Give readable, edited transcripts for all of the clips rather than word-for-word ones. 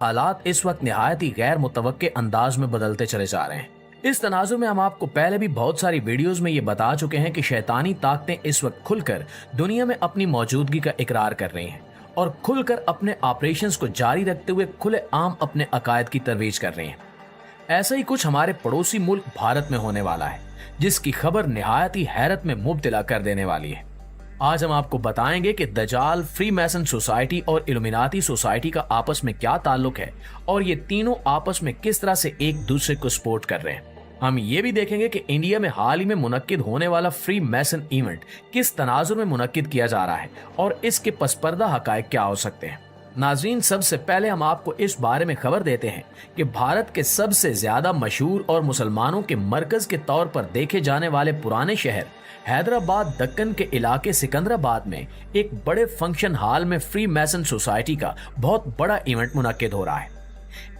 हालात इस वक्त निहायत ही गैर मुतवक्के अंदाज में बदलते चले जा रहे हैं। इस तनाजुर में हम आपको पहले भी बहुत सारी वीडियोस में ये बता चुके हैं कि शैतानी ताकतें इस वक्त खुलकर दुनिया में अपनी मौजूदगी का इकरार कर रही हैं और खुलकर अपने ऑपरेशंस को जारी रखते हुए खुले आम अपने अकायद की तरवीज कर रही हैं। ऐसा ही कुछ हमारे पड़ोसी मुल्क भारत में होने वाला है, जिसकी खबर निहायत ही हैरत में मुब्तला कर देने वाली है। आज हम आपको बताएंगे कि दजाल, फ्री मैसन सोसाइटी और इल्यूमिनाती सोसाइटी का आपस में क्या ताल्लुक है और ये तीनों आपस में किस तरह से एक दूसरे को सपोर्ट कर रहे हैं। हम ये भी देखेंगे कि इंडिया में हाल ही में मुनक्किद होने वाला फ्री मैसन इवेंट किस तनाजुर में मुनक्किद किया जा रहा है और इसके पसपर्दा हकायक क्या हो सकते हैं। नाज़रीन, सबसे पहले हम आपको इस बारे में खबर देते हैं कि भारत के सबसे ज्यादा मशहूर और मुसलमानों के मरकज के तौर पर देखे जाने वाले पुराने शहर हैदराबाद दक्कन के इलाके सिकंदराबाद में एक बड़े फंक्शन हॉल में फ्री मैसन सोसाइटी का बहुत बड़ा इवेंट मुनक्किद हो रहा है।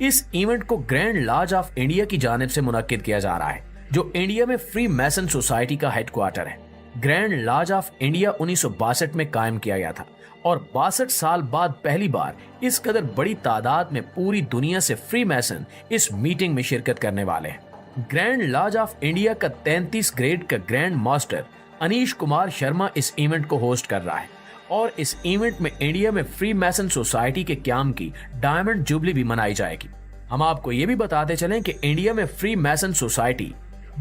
इस इवेंट को ग्रैंड लॉज ऑफ इंडिया की जानिब से मुनक्किद किया जा रहा है, जो इंडिया में फ्री मैसन सोसाइटी का हेडक्वार्टर है। ग्रैंड लॉज ऑफ इंडिया 1962 में कायम किया गया था और 62 साल बाद पहली बार इस कदर बड़ी तादाद में पूरी दुनिया से फ्री मैसन इस मीटिंग में शिरकत करने वाले हैं। ग्रैंड लॉज ऑफ इंडिया का 33 ग्रेड का ग्रैंड मास्टर अनीश कुमार शर्मा इस इवेंट को होस्ट कर रहा है और इस इवेंट में इंडिया में फ्री मैसन सोसाइटी के क्याम की डायमंड जुबली भी मनाई जाएगी। हम आपको ये भी बताते चलें कि इंडिया में फ्री मैसन सोसाइटी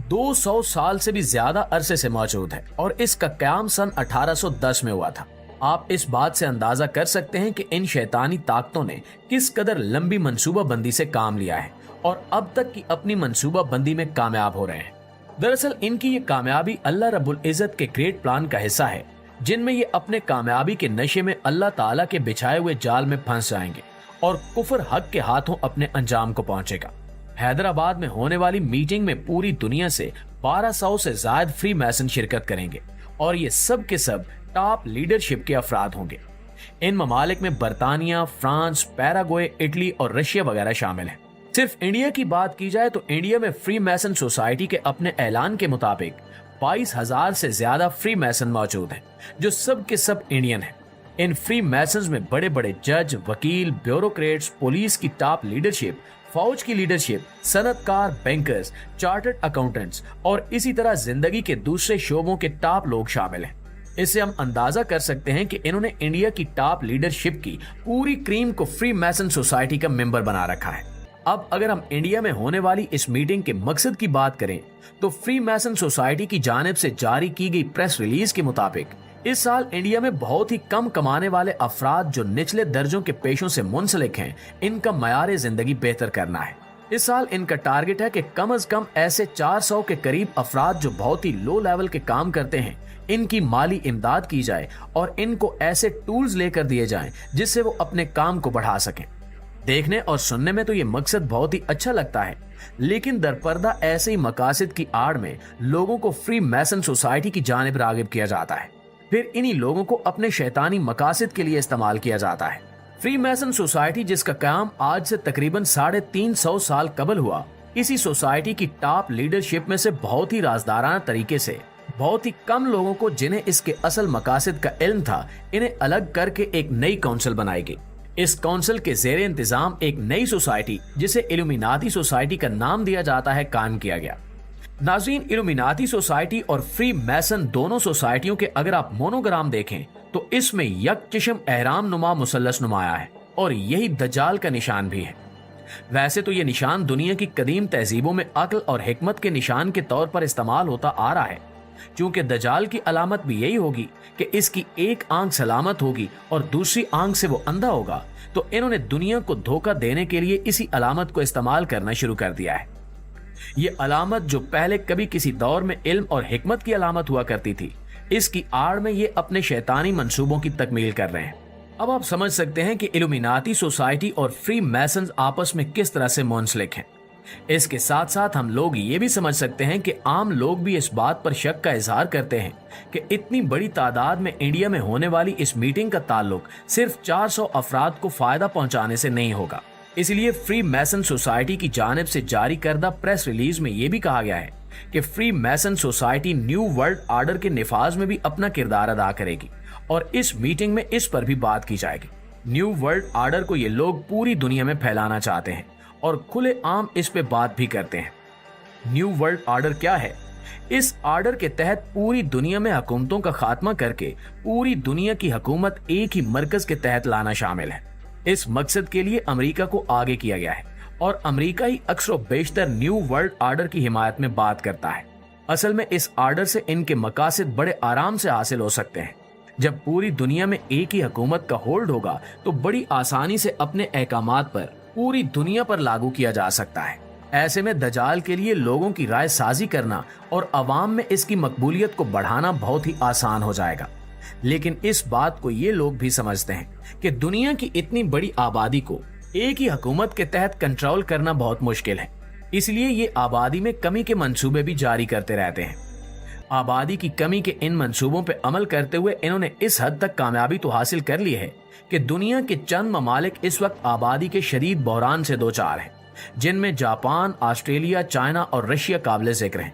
200 साल से भी ज्यादा अरसे से मौजूद है और इसका क्याम सन 1810 में हुआ था। आप इस बात से अंदाजा कर सकते हैं कि इन शैतानी ताकतों ने किस कदर लंबी मंसूबा बंदी से काम लिया है और अब तक की अपनी मंसूबा बंदी में कामयाब हो रहे हैं। दरअसल इनकी ये कामयाबी अल्लाह रब्बुल इज्जत के ग्रेट प्लान का हिस्सा है, जिनमें ये अपने कामयाबी के नशे में अल्लाह ताला के बिछाए हुए जाल में फंस जाएंगे और कुफर हक के हाथों अपने अंजाम को पहुंचेगा। हैदराबाद में होने वाली मीटिंग में पूरी दुनिया से 1200 से ज्यादा फ्री मैसन शिरकत करेंगे और ये सब के सब टॉप लीडरशिप के अफराद होंगे। इन ममालिक में बरतानिया, फ्रांस, पैराग्वे, इटली और रशिया वगैरह शामिल हैं। सिर्फ इंडिया की बात की जाए तो इंडिया में फ्री मैसन सोसाइटी के अपने ऐलान के मुताबिक 22,000 से ज्यादा फ्री मैसन मौजूद हैं, जो सब के सब इंडियन हैं। इन फ्री मैसन्स में बड़े बड़े जज, वकील, ब्यूरोक्रेट्स, पुलिस की टॉप लीडरशिप, फौज की लीडरशिप, सनतकार, बैंकर्स, चार्टर्ड अकाउंटेंट्स और इसी तरह जिंदगी के दूसरे शोबों के टॉप लोग शामिल हैं। इससे हम अंदाजा कर सकते हैं कि इन्होंने इंडिया की टॉप लीडरशिप की पूरी क्रीम को फ्री मैसन सोसाइटी का मेंबर बना रखा है। अब अगर हम इंडिया में होने वाली इस मीटिंग के मकसद की बात करें तो फ्री मैसन सोसाइटी की जानिब से जारी की गई प्रेस रिलीज के मुताबिक इस साल इंडिया में बहुत ही कम कमाने वाले अफराद जो निचले दर्जों के पेशों से मुंसलिक हैं, इनका मयार जिंदगी बेहतर करना है। इस साल इनका टारगेट है कि कम से कम ऐसे 400 के करीब अफराद जो बहुत ही लो लेवल के काम करते हैं, इनकी माली इमदाद की जाए और इनको ऐसे टूल्स लेकर दिए जाएं जिससे वो अपने काम को बढ़ा सकें। देखने और सुनने में तो ये मकसद बहुत ही अच्छा लगता है, लेकिन दरपर्दा ऐसे ही मकासद की आड़ में लोगों को फ्री मैसन सोसाइटी की जानिब रागिब किया जाता है, फिर इन्हीं लोगों को अपने शैतानी मकासद के लिए इस्तेमाल किया जाता है। फ्री मैसन सोसाइटी, जिसका काम आज से तकरीबन 350 साल कबल हुआ, इसी सोसाइटी की टॉप लीडरशिप में से बहुत ही राजदाराना तरीके से बहुत ही कम लोगों को, जिन्हें इसके असल मकासद का इल्म था, इन्हें अलग करके एक नई काउंसिल बनाई गई। इस काउंसिल के जेर इंतजाम एक नई सोसाइटी, जिसे इल्यूमिनाती सोसाइटी का नाम दिया जाता है, कायम किया गया। नाज़रीन, इल्यूमिनाती सोसाइटी और फ्री मैसन दोनों सोसाइटियों के अगर आप मोनोग्राम देखें तो इसमें यकचिशम एहराम नुमा मुसल्लस नुमाया है और यही दज्जाल का निशान भी है। वैसे तो ये निशान दुनिया की कदीम तहजीबों में अक्ल और हिकमत के निशान के तौर पर इस्तेमाल होता आ रहा है। क्योंकि दज्जाल की अलामत भी यही होगी कि इसकी एक आंख सलामत होगी और दूसरी आंख से वो अंधा होगा, तो इन्होंने दुनिया को धोखा देने के लिए इसी अलामत को इस्तेमाल करना शुरू कर दिया है। ये अलामत जो पहले कभी किसी दौर में इल्म और हिकमत की अलामत हुआ करती थी, इसकी आड़ में ये अपने शैतानी मंसूबों की तकमील कर रहे हैं। अब आप समझ सकते हैं कि इल्यूमिनाती सोसाइटी और फ्री मैसन्स आपस में किस तरह से मुंसलिक हैं। इसके साथ साथ हम लोग ये भी समझ सकते हैं कि आम लोग भी इस बात पर शक का इजहार करते हैं कि इतनी बड़ी तादाद में इंडिया में होने वाली इस मीटिंग का ताल्लुक सिर्फ 400 अफराद को फायदा पहुंचाने से नहीं होगा। इसलिए फ्री मैसन सोसाइटी की जानिब से जारी करदा प्रेस रिलीज में यह भी कहा गया है कि फ्री मैसन सोसाइटी न्यू वर्ल्ड ऑर्डर के निफाज में भी अपना किरदार अदा करेगी और इस मीटिंग में इस पर भी बात की जाएगी। न्यू वर्ल्ड आर्डर को ये लोग पूरी दुनिया में फैलाना चाहते हैं और खुले आम इस पे बात भी करते हैं। न्यू वर्ल्ड आर्डर क्या है? इस आर्डर के तहत पूरी दुनिया में हुकूमतों का खात्मा करके पूरी दुनिया की हुकूमत एक ही मरकज के तहत लाना शामिल है। इस मकसद के लिए अमेरिका को आगे किया गया है और अमेरिका ही अक्सर बेशतर न्यू वर्ल्ड आर्डर की हिमायत में बात करता है। असल में इस आर्डर से इनके मकासद बड़े आराम से हासिल हो सकते हैं। जब पूरी दुनिया में एक ही हुकूमत का होल्ड होगा तो बड़ी आसानी से अपने अहकामात पर पूरी दुनिया पर लागू किया जा सकता है। ऐसे में दज्जाल के लिए लोगों की राय साजी करना और अवाम में इसकी मकबूलियत को बढ़ाना बहुत ही आसान हो जाएगा। लेकिन इस बात को ये लोग भी समझते हैं कि दुनिया की इतनी बड़ी आबादी को एक ही हुकूमत के तहत कंट्रोल करना बहुत मुश्किल है, इसलिए ये आबादी में कमी के मंसूबे भी जारी करते रहते हैं। आबादी की कमी के इन मंसूबों पर अमल करते हुए इन्होंने इस हद तक कामयाबी तो हासिल कर ली है कि दुनिया के चंद ममालिक इस वक्त आबादी के शदीद बहरान से दो चार हैं, जिनमें जापान, ऑस्ट्रेलिया, चाइना और रशिया काबिल जिक्र हैं।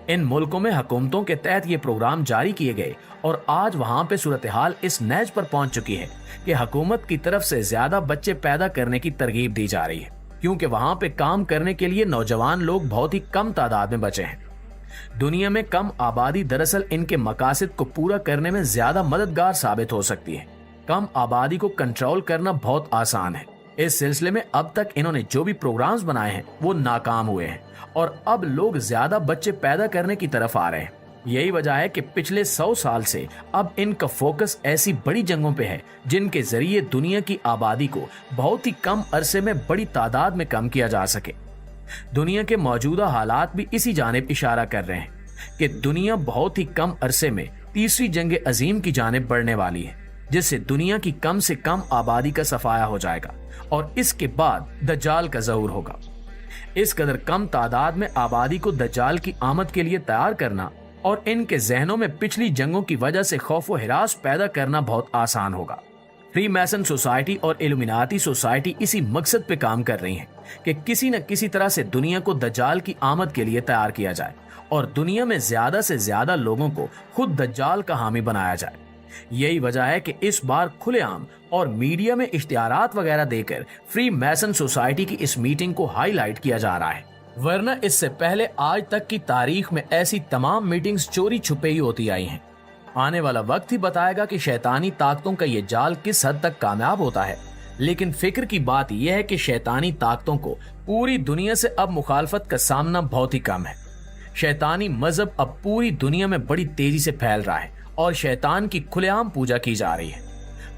इन मुल्कों में हुकूमतों के तहत ये प्रोग्राम जारी किए गए और आज वहां पे सूरत हाल इस नैज पर पहुंच चुकी है कि हुकूमत की तरफ से ज्यादा बच्चे पैदा करने की तरगीब दी जा रही है, क्योंकि वहां पे काम करने के लिए नौजवान लोग बहुत ही कम तादाद में बचे हैं। दुनिया में कम आबादी दरअसल इनके मकासद को पूरा करने में ज्यादा मददगार साबित हो सकती है। कम आबादी को कंट्रोल करना बहुत आसान है। इस सिलसिले में अब तक इन्होंने जो भी प्रोग्राम्स बनाए हैं वो नाकाम हुए हैं और अब लोग ज्यादा बच्चे पैदा करने की तरफ आ रहे हैं। यही वजह है कि पिछले 100 साल से अब इनका फोकस ऐसी बड़ी जंगों पे है जिनके जरिए दुनिया की आबादी को बहुत ही कम अरसे में बड़ी तादाद में कम किया जा सके। दुनिया के मौजूदा हालात भी इसी जानिब इशारा कर रहे हैं कि दुनिया बहुत ही कम अरसे में तीसरी जंग अजीम की जानिब बढ़ने वाली है, जिससे दुनिया की कम से कम आबादी का सफाया हो जाएगा और इसके बाद दज्जाल का ज़हूर होगा। इस कदर कम तादाद में आबादी को दज्जाल की आमद के लिए तैयार करना और इनके जहनों में पिछली जंगों की वजह से खौफ व हिरास पैदा करना बहुत आसान होगा। फ्री मैसन सोसाइटी और इल्यूमिनाती सोसाइटी इसी मकसद पे काम कर रही हैं कि किसी न किसी तरह से दुनिया को दज्जाल की आमद के लिए तैयार किया जाए और दुनिया में ज्यादा से ज्यादा लोगों को खुद दज्जाल का हामी बनाया जाए। यही वजह है कि इस बार खुलेआम और मीडिया में इश्तिहारात वगैरह देकर फ्री मैसन सोसाइटी की इस मीटिंग को हाईलाइट किया जा रहा है, वरना इससे पहले आज तक की तारीख में ऐसी तमाम मीटिंग्स चोरी छुपे ही होती आई हैं। आने वाला वक्त ही बताएगा कि शैतानी ताकतों का ये जाल किस हद तक कामयाब होता है। लेकिन फिक्र की बात यह है कि शैतानी ताकतों को पूरी दुनिया से अब मुखालफत का सामना बहुत ही कम है। शैतानी मजहब अब पूरी दुनिया में बड़ी तेजी से फैल रहा है और शैतान की खुलेआम पूजा की जा रही है।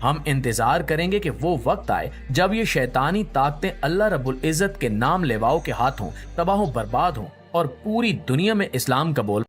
हम इंतजार करेंगे कि वो वक्त आए जब ये शैतानी ताकतें अल्लाह रब्बुल इज्जत के नाम लेवाओं के हाथों तबाह बर्बाद हों और पूरी दुनिया में इस्लाम का बोल